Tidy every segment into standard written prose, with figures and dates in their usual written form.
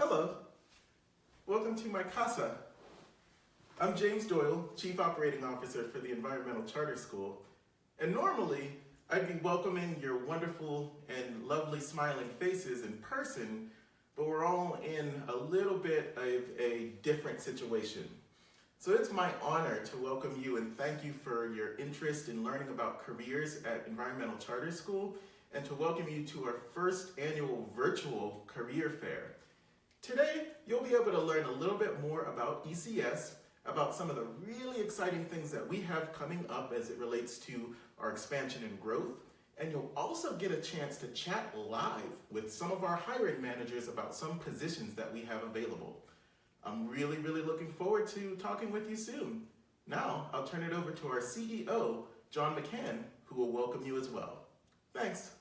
Hello. Welcome to my casa. I'm James Doyle, Chief Operating Officer for the Environmental Charter School, and normally I'd be welcoming your wonderful and lovely smiling faces in person, but we're all in a little bit of a different situation. So it's my honor to welcome you and thank you for your interest in learning about careers at Environmental Charter School, and to welcome you to our first annual virtual career fair. Today, you'll be able to learn a little bit more about ECS, about some of the really exciting things that we have coming up as it relates to our expansion and growth, and you'll also get a chance to chat live with some of our hiring managers about some positions that we have available. I'm really looking forward to talking with you soon. Now, I'll turn it over to our CEO, John McCann, who will welcome you as well. Thanks.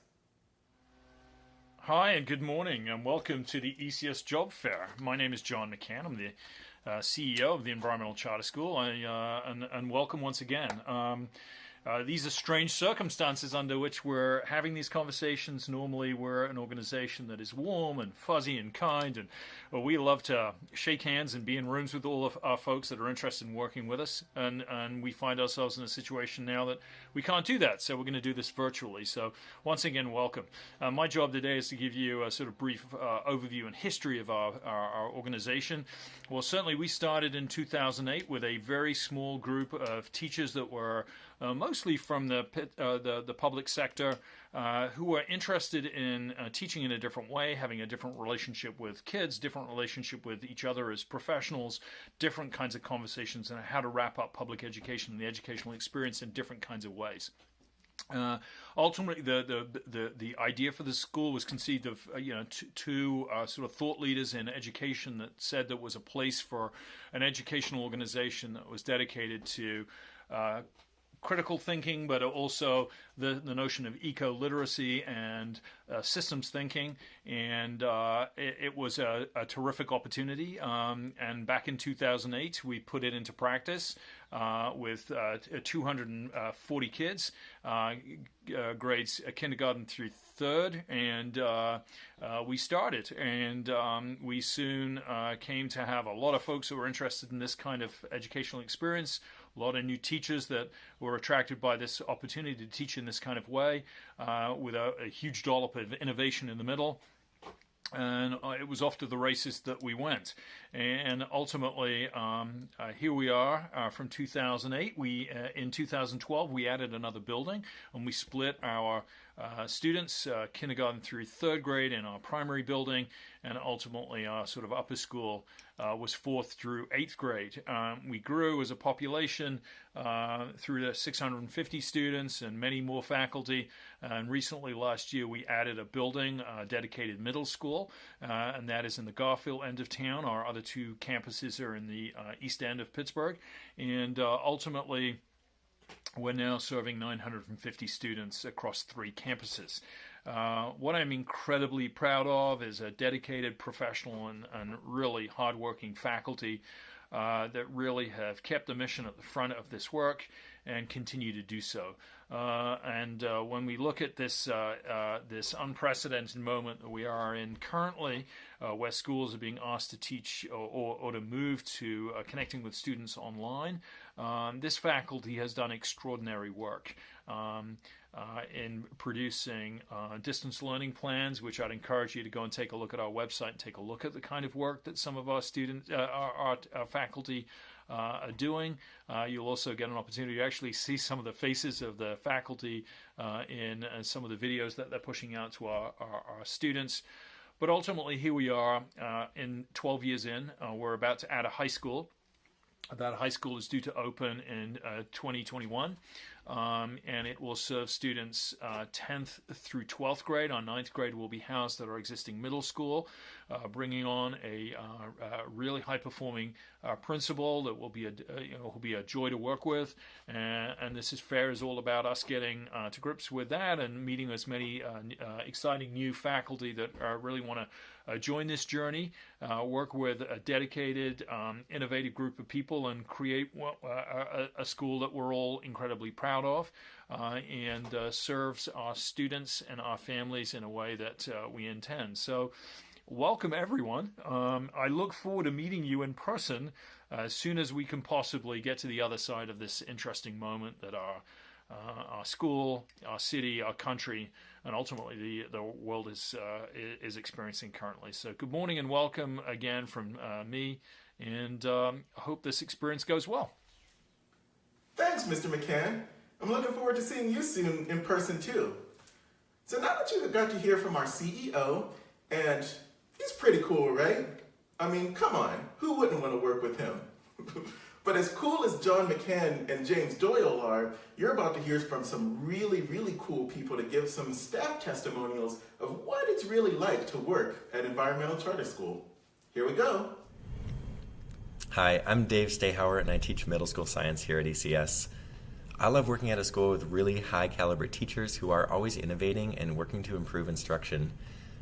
Hi and good morning and welcome to the ECS Job Fair. My name is John McCann. I'm the CEO of the Environmental Charter School and welcome once again. These are strange circumstances under which we're having these conversations. Normally we're an organization that is warm and fuzzy and kind, and we love to shake hands and be in rooms with all of our folks that are interested in working with us, and we find ourselves in a situation now that we can't do that, so we're going to do this virtually. So once again, welcome. My job today is to give you a sort of brief overview and history of our organization. Well, certainly we started in 2008 with a very small group of teachers that were mostly from the public sector, who were interested in teaching in a different way, having a different relationship with kids, different relationship with each other as professionals, different kinds of conversations, and how to wrap up public education and the educational experience in different kinds of ways. Ultimately, the idea for the school was conceived of two sort of thought leaders in education that said there was a place for an educational organization that was dedicated to critical thinking, but also the notion of eco-literacy and systems thinking, and it was a terrific opportunity. And back in 2008, we put it into practice with 240 kids, grades kindergarten through third, and we started, and we soon came to have a lot of folks who were interested in this kind of educational experience, a lot of new teachers that were attracted by this opportunity to teach in this kind of way, with a huge dollop of innovation in the middle. And it was off to the races that we went. And ultimately, here we are from 2008. In 2012, we added another building, and we split our students, kindergarten through third grade, in our primary building, and ultimately our sort of upper school was fourth through eighth grade. We grew as a population through to 650 students and many more faculty. And recently, last year, we added a building, a dedicated middle school, and that is in the Garfield end of town. Our other two campuses are in the east end of Pittsburgh. And ultimately, we're now serving 950 students across 3 campuses. What I'm incredibly proud of is a dedicated professional and really hardworking faculty that really have kept the mission at the front of this work and continue to do so. And when we look at this unprecedented moment that we are in currently, where schools are being asked to teach or to move to connecting with students online, this faculty has done extraordinary work in producing distance learning plans, which I'd encourage you to go and take a look at our website and take a look at the kind of work that some of our students, our faculty are doing. You'll also get an opportunity to actually see some of the faces of the faculty in some of the videos that they're pushing out to our students. But ultimately, here we are in 12 years in. We're about to add a high school. That high school is due to open in 2021, and it will serve students 10th through 12th grade. Our 9th grade will be housed at our existing middle school, bringing on a really high-performing principal that will be a joy to work with. And this fair is all about us getting to grips with that and meeting as many exciting new faculty that really want to join this journey, work with a dedicated, innovative group of people, and create a school that we're all incredibly proud of, and serves our students and our families in a way that we intend. So welcome everyone. I look forward to meeting you in person as soon as we can possibly get to the other side of this interesting moment that our school, our city, our country, and ultimately the world is experiencing currently. So, good morning and welcome again from me, and I hope this experience goes well. Thanks, Mr. McCann. I'm looking forward to seeing you soon in person too. So now that you got to hear from our CEO, and he's pretty cool, right? I mean, come on, who wouldn't want to work with him? But as cool as John McCann and James Doyle are, you're about to hear from some really, really cool people to give some staff testimonials of what it's really like to work at Environmental Charter School. Here we go. Hi, I'm Dave Stahauer and I teach middle school science here at ECS. I love working at a school with really high caliber teachers who are always innovating and working to improve instruction.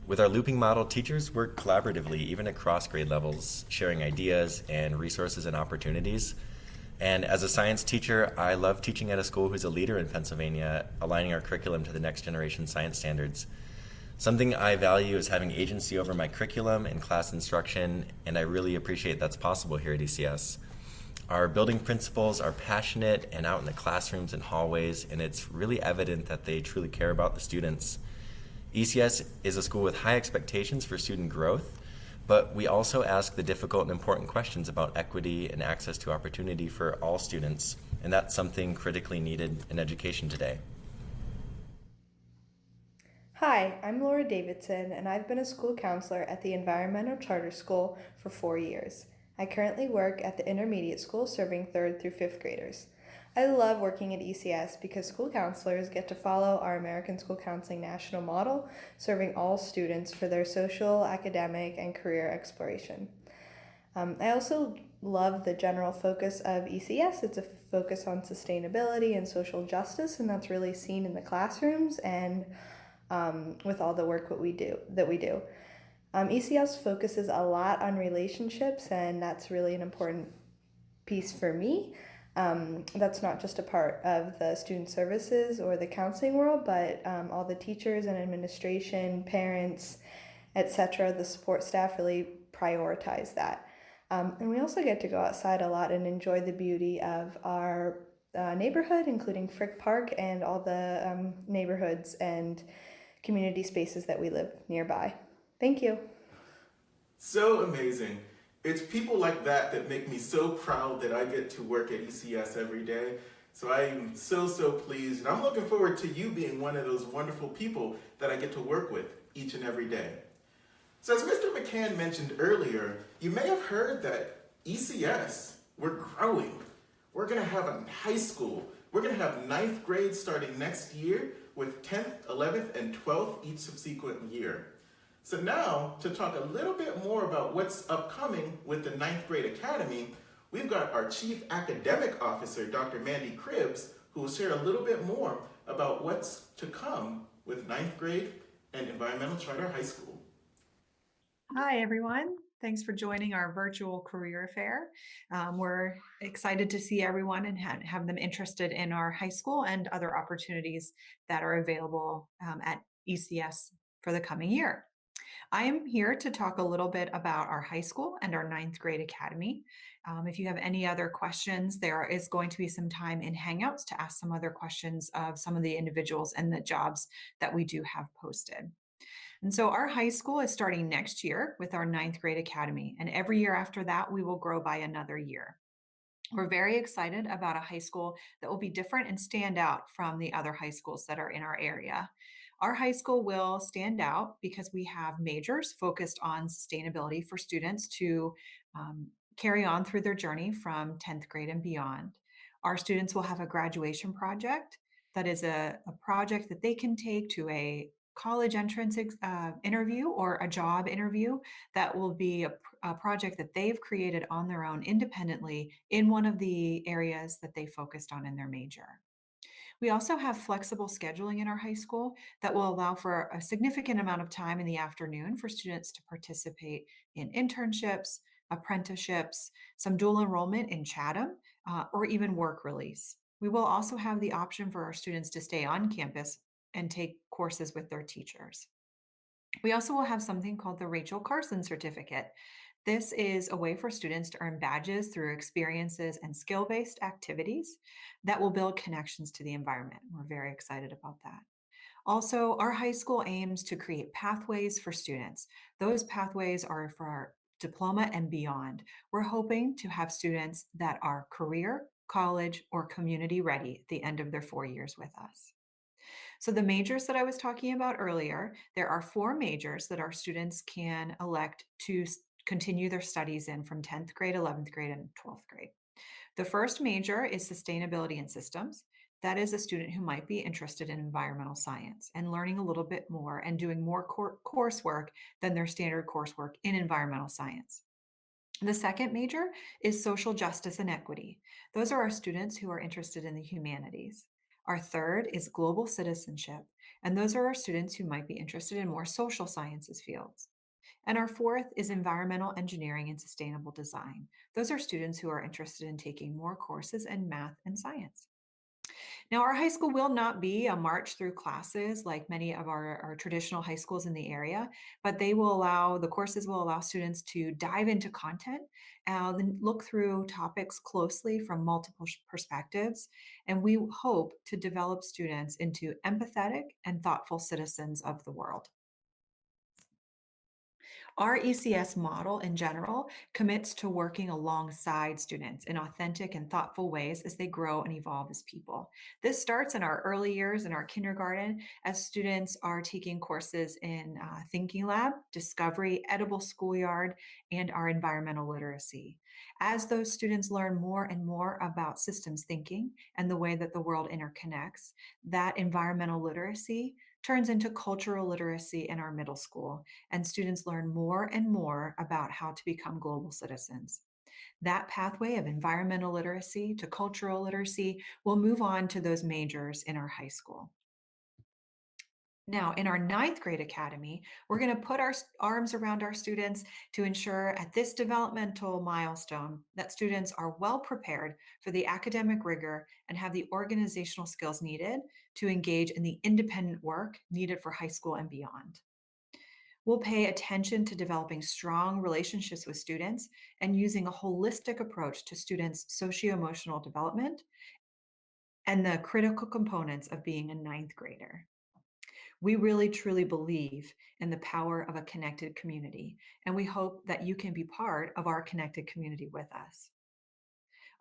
With our looping model, teachers work collaboratively, even across grade levels, sharing ideas and resources and opportunities. And as a science teacher, I love teaching at a school who's a leader in Pennsylvania, aligning our curriculum to the next generation science standards. Something I value is having agency over my curriculum and class instruction, and I really appreciate that's possible here at ECS. Our building principals are passionate and out in the classrooms and hallways, and it's really evident that they truly care about the students. ECS is a school with high expectations for student growth, but we also ask the difficult and important questions about equity and access to opportunity for all students, and that's something critically needed in education today. Hi, I'm Laura Davidson, and I've been a school counselor at the Environmental Charter School for 4 years. I currently work at the intermediate school serving 3rd through 5th graders. I love working at ECS because school counselors get to follow our American School Counseling National Model, serving all students for their social, academic, and career exploration. I also love the general focus of ECS. It's a focus on sustainability and social justice, and that's really seen in the classrooms and with all the work that we do. ECS focuses a lot on relationships, and that's really an important piece for me. That's not just a part of the student services or the counseling world, but all the teachers and administration, parents, etc., the support staff really prioritize that. And we also get to go outside a lot and enjoy the beauty of our neighborhood, including Frick Park and all the neighborhoods and community spaces that we live nearby. Thank you. So amazing. It's people like that that make me so proud that I get to work at ECS every day. So I'm so pleased, and I'm looking forward to you being one of those wonderful people that I get to work with each and every day. So as Mr. McCann mentioned earlier, you may have heard that ECS, we're growing. We're gonna have a high school. We're gonna have 9th grade starting next year with 10th, 11th, and 12th each subsequent year. So now, to talk a little bit more about what's upcoming with the 9th grade academy, we've got our Chief Academic Officer, Dr. Mandy Cribbs, who will share a little bit more about what's to come with 9th grade and Environmental Charter High School. Hi, everyone. Thanks for joining our virtual career fair. We're excited to see everyone and have them interested in our high school and other opportunities that are available at ECS for the coming year. I am here to talk a little bit about our high school and our 9th grade academy. If you have any other questions, there is going to be some time in Hangouts to ask some other questions of some of the individuals and the jobs that we do have posted. And so our high school is starting next year with our 9th grade academy. And every year after that, we will grow by another year. We're very excited about a high school that will be different and stand out from the other high schools that are in our area. Our high school will stand out because we have majors focused on sustainability for students to carry on through their journey from 10th grade and beyond. Our students will have a graduation project that is a project that they can take to a college entrance interview or a job interview that will be a project that they've created on their own independently in one of the areas that they focused on in their major. We also have flexible scheduling in our high school that will allow for a significant amount of time in the afternoon for students to participate in internships, apprenticeships, some dual enrollment in Chatham, or even work release. We will also have the option for our students to stay on campus and take courses with their teachers. We also will have something called the Rachel Carson Certificate. This is a way for students to earn badges through experiences and skill-based activities that will build connections to the environment. We're very excited about that. Also, our high school aims to create pathways for students. Those pathways are for our diploma and beyond. We're hoping to have students that are career, college, or community ready at the end of their 4 years with us. So the majors that I was talking about earlier, there are 4 majors that our students can elect to continue their studies in from 10th grade, 11th grade, and 12th grade. The first major is sustainability and systems. That is a student who might be interested in environmental science and learning a little bit more and doing more coursework than their standard coursework in environmental science. The second major is social justice and equity. Those are our students who are interested in the humanities. Our third is global citizenship, and those are our students who might be interested in more social sciences fields. And our fourth is environmental engineering and sustainable design. Those are students who are interested in taking more courses in math and science. Now, our high school will not be a march through classes like many of our traditional high schools in the area, but the courses will allow students to dive into content and look through topics closely from multiple perspectives. And we hope to develop students into empathetic and thoughtful citizens of the world. Our ECS model in general commits to working alongside students in authentic and thoughtful ways as they grow and evolve as people. This starts in our early years in our kindergarten as students are taking courses in Thinking Lab, Discovery, Edible Schoolyard, and our environmental literacy. As those students learn more and more about systems thinking and the way that the world interconnects, that environmental literacy turns into cultural literacy in our middle school, and students learn more and more about how to become global citizens. That pathway of environmental literacy to cultural literacy will move on to those majors in our high school. Now, in our ninth grade academy, we're going to put our arms around our students to ensure at this developmental milestone that students are well prepared for the academic rigor and have the organizational skills needed to engage in the independent work needed for high school and beyond. We'll pay attention to developing strong relationships with students and using a holistic approach to students' socio-emotional development and the critical components of being a ninth grader. We really truly believe in the power of a connected community, and we hope that you can be part of our connected community with us.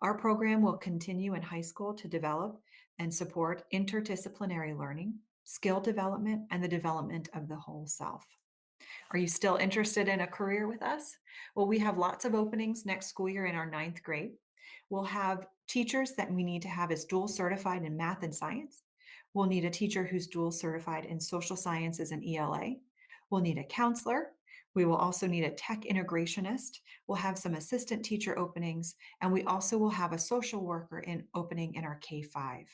Our program will continue in high school to develop and support interdisciplinary learning, skill development, and the development of the whole self. Are you still interested in a career with us? Well, we have lots of openings next school year in our ninth grade. We'll have teachers that we need to have as dual certified in math and science. We'll need a teacher who's dual certified in social sciences and ELA. We'll need a counselor. We will also need a tech integrationist. We'll have some assistant teacher openings, and we also will have a social worker opening in our K-5.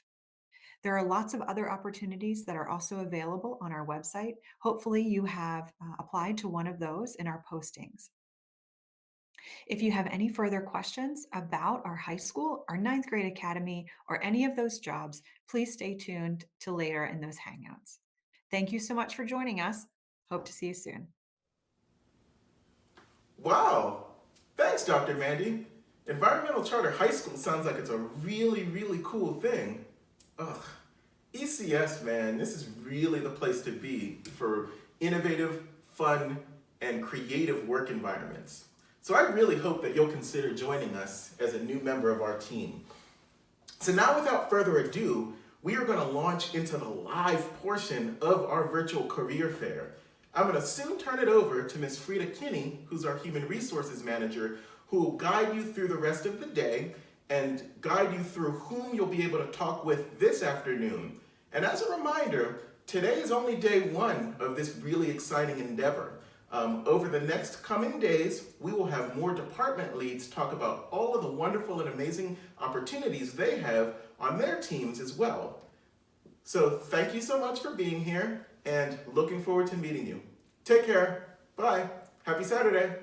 There are lots of other opportunities that are also available on our website. Hopefully you have applied to one of those in our postings. If you have any further questions about our high school, our ninth grade academy, or any of those jobs, please stay tuned to later in those Hangouts. Thank you so much for joining us. Hope to see you soon. Wow! Thanks, Dr. Mandy. Environmental Charter High School sounds like it's a really, really cool thing. Ugh. ECS, man, this is really the place to be for innovative, fun, and creative work environments. So I really hope that you'll consider joining us as a new member of our team. So now, without further ado, we are going to launch into the live portion of our virtual career fair. I'm going to soon turn it over to Ms. Frida Kinney, who's our Human Resources Manager, who will guide you through the rest of the day and guide you through whom you'll be able to talk with this afternoon. And as a reminder, today is only day one of this really exciting endeavor. Over the next coming days, we will have more department leads talk about all of the wonderful and amazing opportunities they have on their teams as well. So thank you so much for being here and looking forward to meeting you. Take care. Bye. Happy Saturday.